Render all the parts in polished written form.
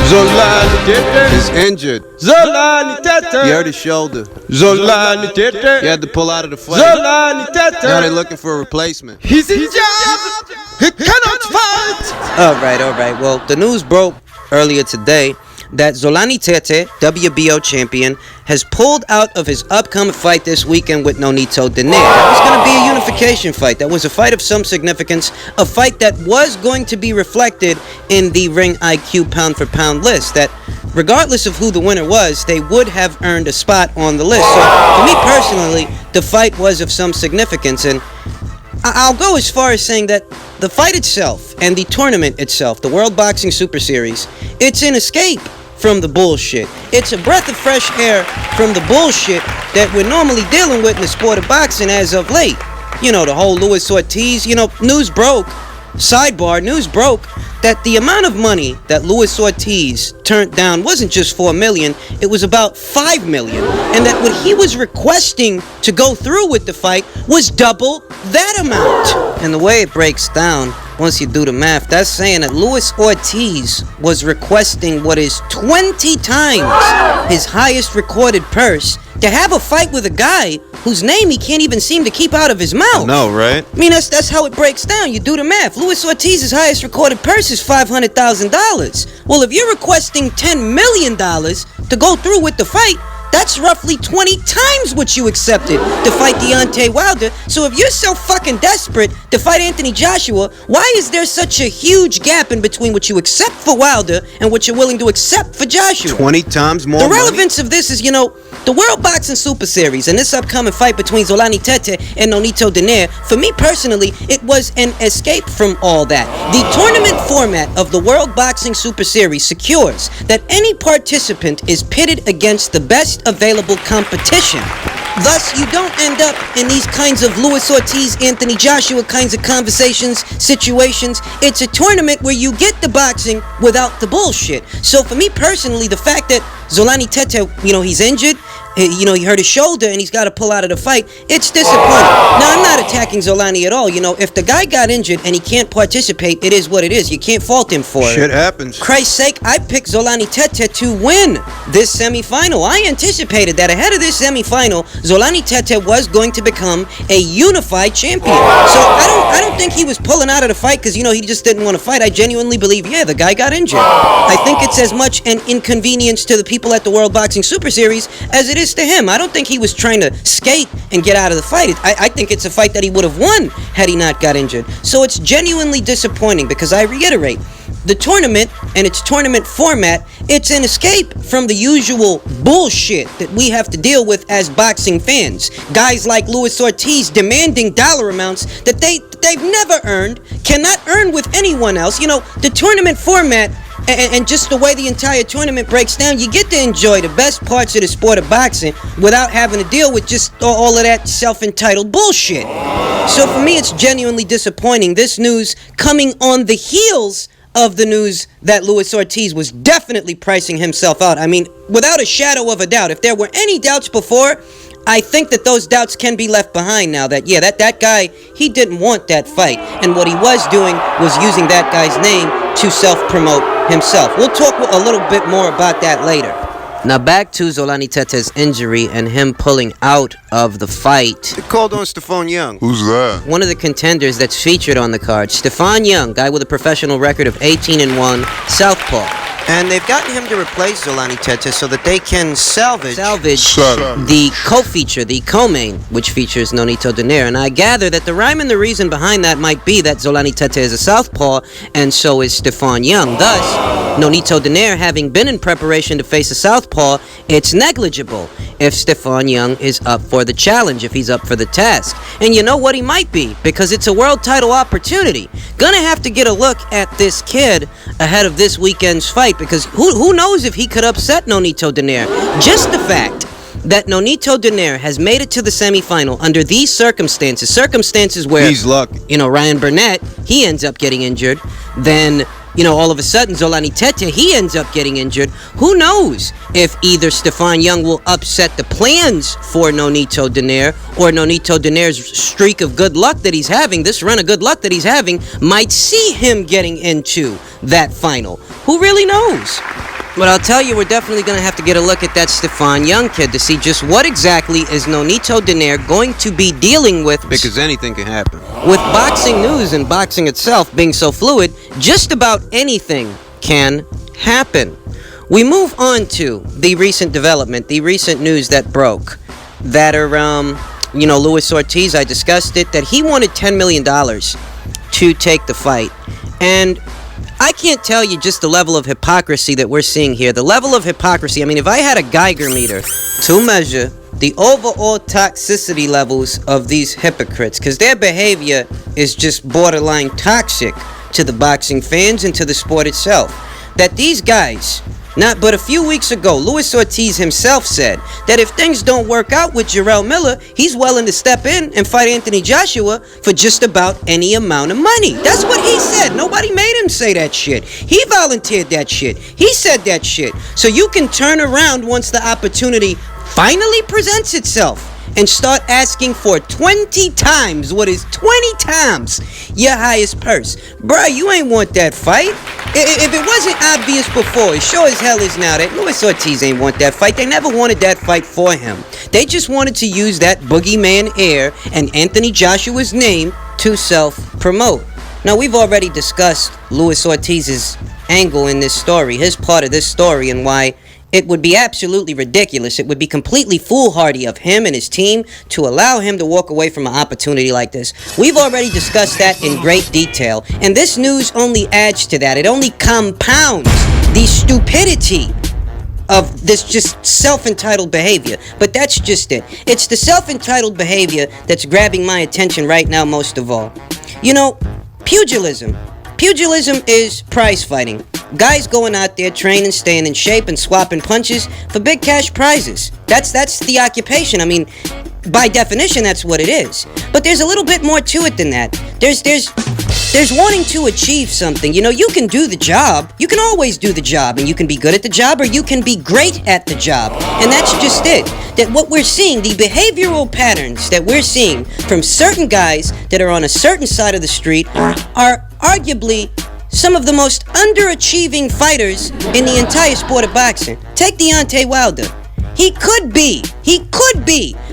Zolani Tete is injured. Zolani Tete. He hurt his shoulder. Zolani Tete. He had to pull out of the fight. Zolani Tete. Now they're looking for a replacement. He's injured. He cannot fight. All right. Well, the news broke earlier today that Zolani Tete, WBO champion, has pulled out of his upcoming fight this weekend with Nonito Donaire. That was going to be a unification fight. That was a fight of some significance, a fight that was going to be reflected in the Ring IQ pound-for-pound list, that regardless of who the winner was, they would have earned a spot on the list. So, for me personally, the fight was of some significance, and I'll go as far as saying that the fight itself and the tournament itself, the World Boxing Super Series, it's an escape from the bullshit. It's a breath of fresh air from the bullshit that we're normally dealing with in the sport of boxing as of late. You know, the whole Luis Ortiz, news broke that the amount of money that Luis Ortiz turned down wasn't just $4 million, it was about $5 million. And that what he was requesting to go through with the fight was double that amount. And the way it breaks down, once you do the math, that's saying that Luis Ortiz was requesting what is 20 times his highest recorded purse to have a fight with a guy whose name he can't even seem to keep out of his mouth. No, right? I mean, that's how it breaks down. You do the math. Luis Ortiz's highest recorded purse is $500,000. Well, if you're requesting $10 million to go through with the fight, that's roughly 20 times what you accepted to fight Deontay Wilder. So if you're so fucking desperate to fight Anthony Joshua, why is there such a huge gap in between what you accept for Wilder and what you're willing to accept for Joshua? 20 times more. The relevance of this is, the World Boxing Super Series and this upcoming fight between Zolani Tete and Nonito Donaire, for me personally, it was an escape from all that. The tournament format of the World Boxing Super Series secures that any participant is pitted against the best available competition. Thus, you don't end up in these kinds of Luis Ortiz, Anthony Joshua kinds of conversations, situations. It's a tournament where you get the boxing without the bullshit. So for me personally, the fact that Zolani Tete, he's injured, he hurt his shoulder and he's got to pull out of the fight, it's disappointing. Now, I'm not attacking Zolani at all. If the guy got injured and he can't participate, it is what it is. You can't fault him for it. Shit happens. Christ's sake, I picked Zolani Tete to win this semifinal. I anticipated that ahead of this semifinal, Zolani Tete was going to become a unified champion. So I don't think he was pulling out of the fight because, he just didn't want to fight. I genuinely believe, the guy got injured. I think it's as much an inconvenience to the people at the World Boxing Super Series as it is to him. I don't think he was trying to skate and get out of the fight. I think it's a fight that he would have won had he not got injured. So it's genuinely disappointing because I reiterate, the tournament and its tournament format, it's an escape from the usual bullshit that we have to deal with as boxing fans. Guys like Luis Ortiz demanding dollar amounts that they've never earned, cannot earn with anyone else. The tournament format and just the way the entire tournament breaks down, you get to enjoy the best parts of the sport of boxing without having to deal with just all of that self-entitled bullshit. So for me, it's genuinely disappointing. This news coming on the heels of the news that Luis Ortiz was definitely pricing himself out. I mean, without a shadow of a doubt, if there were any doubts before, I think that those doubts can be left behind now. That guy, he didn't want that fight. And what he was doing was using that guy's name to self-promote himself. We'll talk a little bit more about that later. Now back to Zolani Tete's injury and him pulling out of the fight. They called on Stephon Young. Who's that? One of the contenders that's featured on the card. Stephon Young, guy with a professional record of 18-1, southpaw. And they've gotten him to replace Zolani Tete so that they can salvage the co-feature, the co-main, which features Nonito Donaire. And I gather that the rhyme and the reason behind that might be that Zolani Tete is a southpaw, and so is Stephon Young. Thus, Nonito Donaire, having been in preparation to face a southpaw, it's negligible if Stephon Young is up for the challenge, if he's up for the task. And you know what, he might be, because it's a world title opportunity. Gonna have to get a look at this kid ahead of this weekend's fight, because who knows if he could upset Nonito Donaire. Just the fact that Nonito Donaire has made it to the semifinal under these circumstances where he's lucky. Ryan Burnett, he ends up getting injured, then all of a sudden Zolani Tete, he ends up getting injured. Who knows if either Stephon Young will upset the plans for Nonito Donaire, or Nonito Donaire's streak of good luck that he's having, this run of good luck that he's having, might see him getting into that final. Who really knows? But I'll tell you, we're definitely going to have to get a look at that Stefan Young kid to see just what exactly is Nonito Donaire going to be dealing with. Because anything can happen. With boxing news and boxing itself being so fluid, just about anything can happen. We move on to the recent development, the recent news that broke. That Luis Ortiz, I discussed it, that he wanted $10 million to take the fight. And I can't tell you just the level of hypocrisy that we're seeing here. The level of hypocrisy, I mean, if I had a Geiger meter to measure the overall toxicity levels of these hypocrites, because their behavior is just borderline toxic to the boxing fans and to the sport itself, that these guys, not but a few weeks ago, Luis Ortiz himself said that if things don't work out with Jarrell Miller, he's willing to step in and fight Anthony Joshua for just about any amount of money. That's what he said. Nobody made him say that shit. He volunteered that shit. He said that shit. So you can turn around once the opportunity finally presents itself and start asking for 20 times what is 20 times your highest purse. Bruh, you ain't want that fight. If it wasn't obvious before, it sure as hell is now that Luis Ortiz ain't want that fight. They never wanted that fight for him. They just wanted to use that boogeyman air and Anthony Joshua's name to self-promote. Now, we've already discussed Luis Ortiz's angle in this story, his part of this story, and why it would be absolutely ridiculous. It would be completely foolhardy of him and his team to allow him to walk away from an opportunity like this. We've already discussed that in great detail, and this news only adds to that. It only compounds the stupidity of this just self-entitled behavior. But that's just it. It's the self-entitled behavior that's grabbing my attention right now most of all. You know, pugilism. Pugilism is prize fighting. Guys going out there training, staying in shape, and swapping punches for big cash prizes. That's the occupation. I mean, by definition, that's what it is. But there's a little bit more to it than that. There's wanting to achieve something. You know, you can do the job. You can always do the job, and you can be good at the job, or you can be great at the job. And that's just it. That what we're seeing, the behavioral patterns that we're seeing from certain guys that are on a certain side of the street are arguably some of the most underachieving fighters in the entire sport of boxing. Take Deontay Wilder. He could be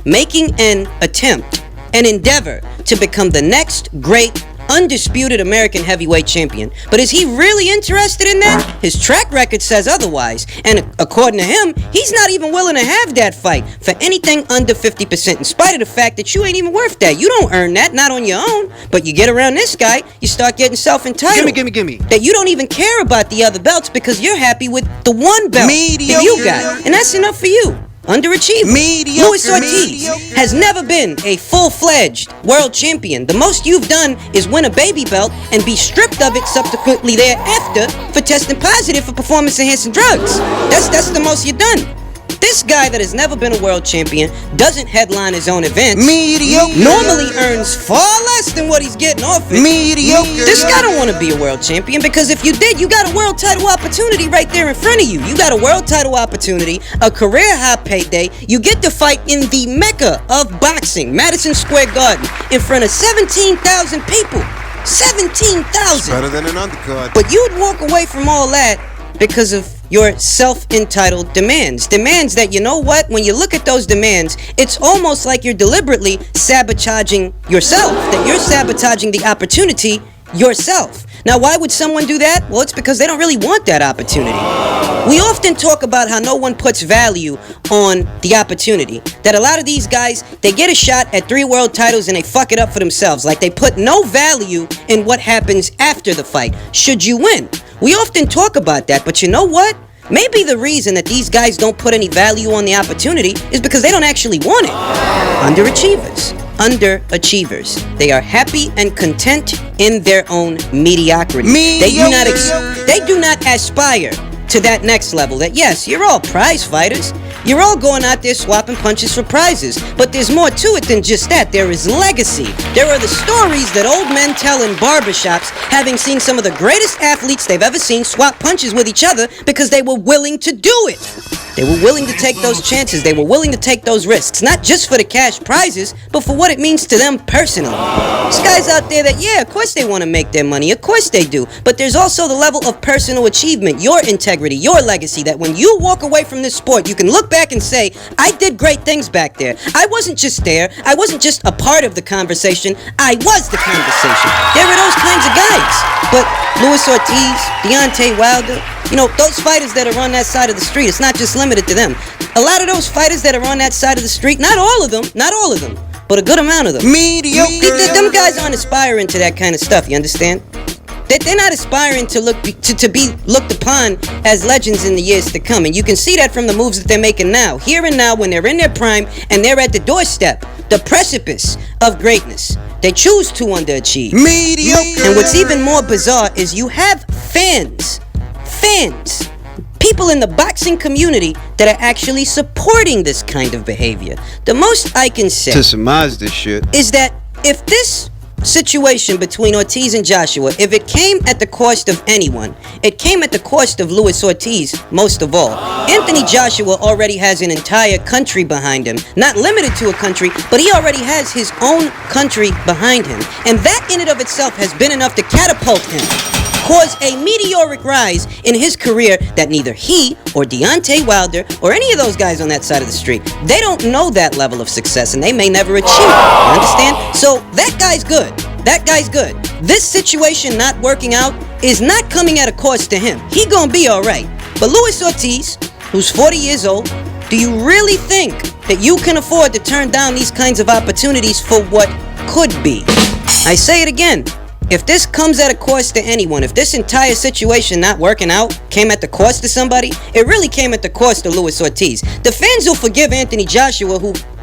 making an attempt, an endeavor to become the next great undisputed American heavyweight champion. But is he really interested in that? His track record says otherwise. And according to him, he's not even willing to have that fight for anything under 50%, in spite of the fact that you ain't even worth that. You don't earn that, not on your own. But you get around this guy, you start getting self-entitled. Gimme. That you don't even care about the other belts because you're happy with the one belt that you got. And that's enough for you. Underachieving. Luis Ortiz has never been a full-fledged world champion. The most you've done is win a baby belt and be stripped of it subsequently thereafter for testing positive for performance-enhancing drugs. That's the most you've done. This guy that has never been a world champion doesn't headline his own events. Normally earns far less than what he's getting offered. This guy don't want to be a world champion because if you did, you got a world title opportunity right there in front of you. You got a world title opportunity, a career high payday. You get to fight in the mecca of boxing, Madison Square Garden, in front of 17,000 people. 17,000. Better than an undercard. But you'd walk away from all that because of your self-entitled demands. Demands that, you know what, when you look at those demands, it's almost like you're deliberately sabotaging yourself, that you're sabotaging the opportunity yourself. Now, why would someone do that? Well, it's because they don't really want that opportunity. We often talk about how no one puts value on the opportunity. That a lot of these guys, they get a shot at 3 world titles and they fuck it up for themselves. Like they put no value in what happens after the fight, should you win. We often talk about that, but you know what? Maybe the reason that these guys don't put any value on the opportunity is because they don't actually want it. Underachievers. They are happy and content in their own mediocrity. They do not aspire to that next level. That yes, you're all prize fighters. You're all going out there swapping punches for prizes. But there's more to it than just that. There is legacy. There are the stories that old men tell in barbershops, having seen some of the greatest athletes they've ever seen swap punches with each other because they were willing to do it. They were willing to take those chances. They were willing to take those risks. Not just for the cash prizes, but for what it means to them personally. There's guys out there that, yeah, of course they want to make their money. Of course they do. But there's also the level of personal achievement, your integrity. integrity, your legacy, that when you walk away from this sport, you can look back and say, I did great things back there. I wasn't just there. I wasn't just a part of the conversation. I was the conversation. There are those kinds of guys. But Luis Ortiz, Deontay Wilder, those fighters that are on that side of the street, it's not just limited to them. A lot of those fighters that are on that side of the street, not all of them, but a good amount of them. Mediocre. Them guys aren't aspiring to that kind of stuff, you understand? They're not aspiring to be looked upon as legends in the years to come. And you can see that from the moves that they're making now. Here and now, when they're in their prime and they're at the doorstep, the precipice of greatness. They choose to underachieve. Mediocre. And what's even more bizarre is you have fans, people in the boxing community that are actually supporting this kind of behavior. The most I can say To surmise this shit. is that if this situation between Ortiz and Joshua, if it came at the cost of anyone, it came at the cost of Luis Ortiz most of all. Anthony Joshua already has an entire country behind him, not limited to a country, but he already has his own country behind him, and that in and of itself has been enough to catapult him, cause a meteoric rise in his career that neither he or Deontay Wilder or any of those guys on that side of the street, they don't know that level of success and they may never achieve it. You understand? So that guy's good. That guy's good. This situation not working out is not coming at a cost to him. He gonna be alright. But Luis Ortiz, who's 40 years old, do you really think that you can afford to turn down these kinds of opportunities for what could be? I say it again. If this comes at a cost to anyone, if this entire situation not working out came at the cost to somebody, it really came at the cost of Luis Ortiz. The fans will forgive Anthony Joshua,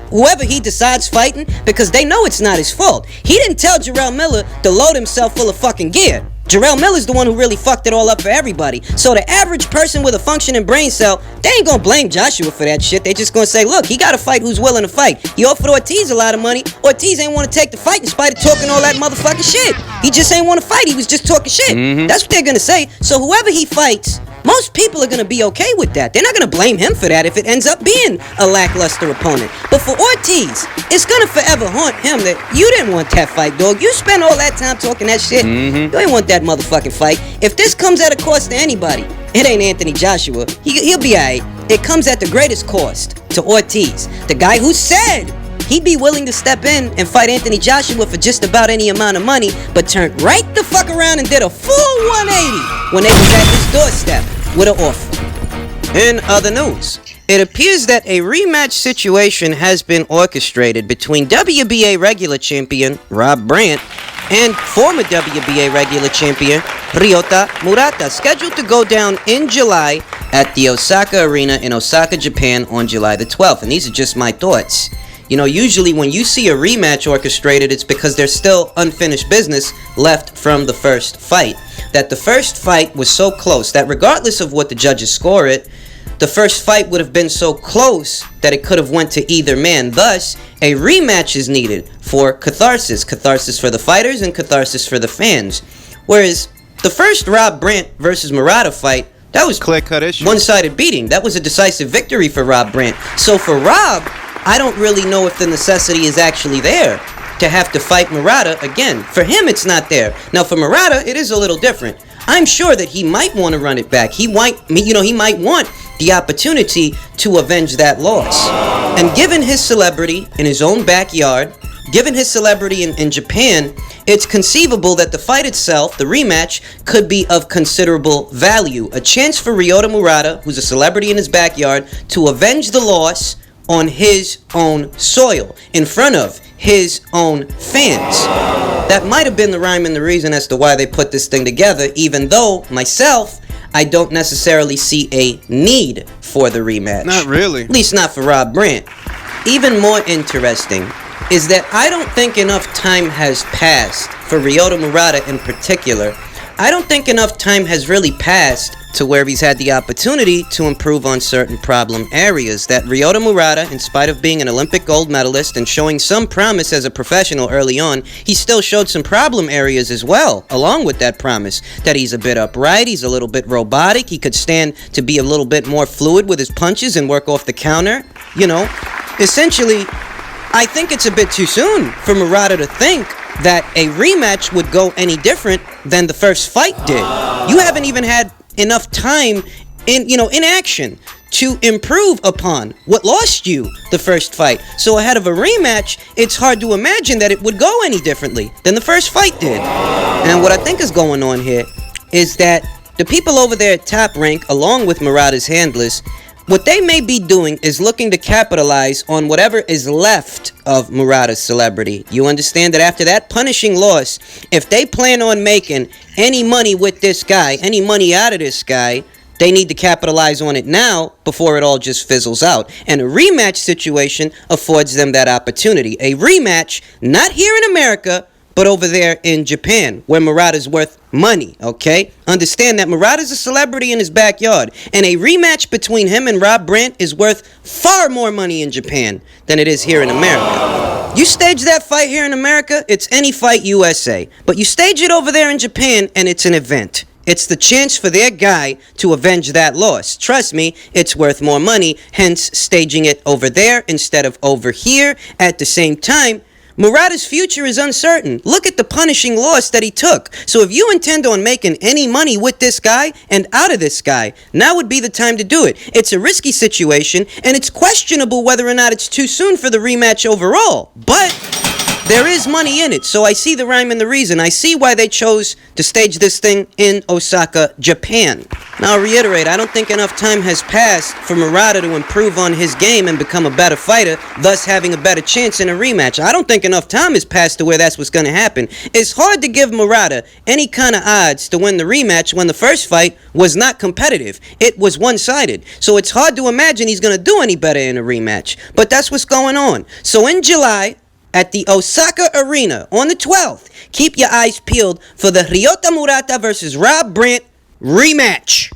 whoever he decides fighting, because they know it's not his fault. He didn't tell Jarrell Miller to load himself full of fucking gear. Jarrell Miller's the one who really fucked it all up for everybody. So the average person with a functioning brain cell, they ain't gonna blame Joshua for that shit. They just gonna say, look, he gotta fight who's willing to fight. He offered Ortiz a lot of money. Ortiz ain't wanna take the fight in spite of talking all that motherfucking shit. He just ain't wanna fight. He was just talking shit. That's what they're gonna say. So whoever he fights, most people are gonna be okay with that. They're not gonna blame him for that if it ends up being a lackluster opponent. But for Ortiz, it's gonna forever haunt him that you didn't want that fight, dog. You spent all that time talking that shit. You ain't want that motherfucking fight. If this comes at a cost to anybody, it ain't Anthony Joshua. He'll be alright. It comes at the greatest cost to Ortiz, the guy who said he'd be willing to step in and fight Anthony Joshua for just about any amount of money, but turned right the fuck around and did a full 180 when they was at his doorstep with an offer. In other news, it appears that a rematch situation has been orchestrated between WBA regular champion Rob Brant and former WBA regular champion Ryota Murata, scheduled to go down in July at the Osaka Arena in Osaka, Japan on July the 12th. And these are just my thoughts. Usually when you see a rematch orchestrated, it's because there's still unfinished business left from the first fight. That the first fight was so close that regardless of what the judges score it, the first fight would have been so close that it could have went to either man. Thus, a rematch is needed for catharsis. Catharsis for the fighters and catharsis for the fans. Whereas the first Rob Brant versus Murata fight, that was Clear-cut issue. one-sided beating. That was a decisive victory for Rob Brant. So for Rob, I don't really know if the necessity is actually there to have to fight Murata again. For him, it's not there. Now, for Murata, it is a little different. I'm sure that he might want to run it back. He might want the opportunity to avenge that loss. And given his celebrity in his own backyard, given his celebrity in Japan, it's conceivable that the fight itself, the rematch, could be of considerable value. A chance for Ryota Murata, who's a celebrity in his backyard, to avenge the loss on his own soil, in front of his own fans. That might have been the rhyme and the reason as to why they put this thing together, even though, myself, I don't necessarily see a need for the rematch. Not really. At least not for Rob Brant. Even more interesting is that I don't think enough time has passed, for Ryota Murata in particular. I don't think enough time has really passed to where he's had the opportunity to improve on certain problem areas. That Ryota Murata, in spite of being an Olympic gold medalist and showing some promise as a professional early on, he still showed some problem areas as well, along with that promise. That he's a bit upright, he's a little bit robotic, he could stand to be a little bit more fluid with his punches and work off the counter. Essentially, I think it's a bit too soon for Murata to think that a rematch would go any different than the first fight did. You haven't even had enough time in action to improve upon what lost you the first fight. So ahead of a rematch, it's hard to imagine that it would go any differently than the first fight did. And what I think is going on here is that the people over there at Top Rank, along with Murata's handlers, what they may be doing is looking to capitalize on whatever is left of Murata's celebrity. You understand that after that punishing loss, if they plan on making any money with this guy, any money out of this guy, they need to capitalize on it now before it all just fizzles out. And a rematch situation affords them that opportunity. A rematch, not here in America, but over there in Japan, where Murata's worth money, okay? Understand that Murata's a celebrity in his backyard, and a rematch between him and Rob Brant is worth far more money in Japan than it is here in America. You stage that fight here in America, it's any fight USA. But you stage it over there in Japan, and it's an event. It's the chance for their guy to avenge that loss. Trust me, it's worth more money, hence staging it over there instead of over here. At the same time, Murata's future is uncertain. Look at the punishing loss that he took. So if you intend on making any money with this guy and out of this guy, now would be the time to do it. It's a risky situation, and it's questionable whether or not it's too soon for the rematch overall. But there is money in it, so I see the rhyme and the reason. I see why they chose to stage this thing in Osaka, Japan. Now, I'll reiterate, I don't think enough time has passed for Murata to improve on his game and become a better fighter, thus having a better chance in a rematch. I don't think enough time has passed to where that's what's going to happen. It's hard to give Murata any kind of odds to win the rematch when the first fight was not competitive. It was one-sided. So it's hard to imagine he's going to do any better in a rematch. But that's what's going on. So in July, at the Osaka Arena on the 12th, keep your eyes peeled for the Ryota Murata versus Rob Brant rematch.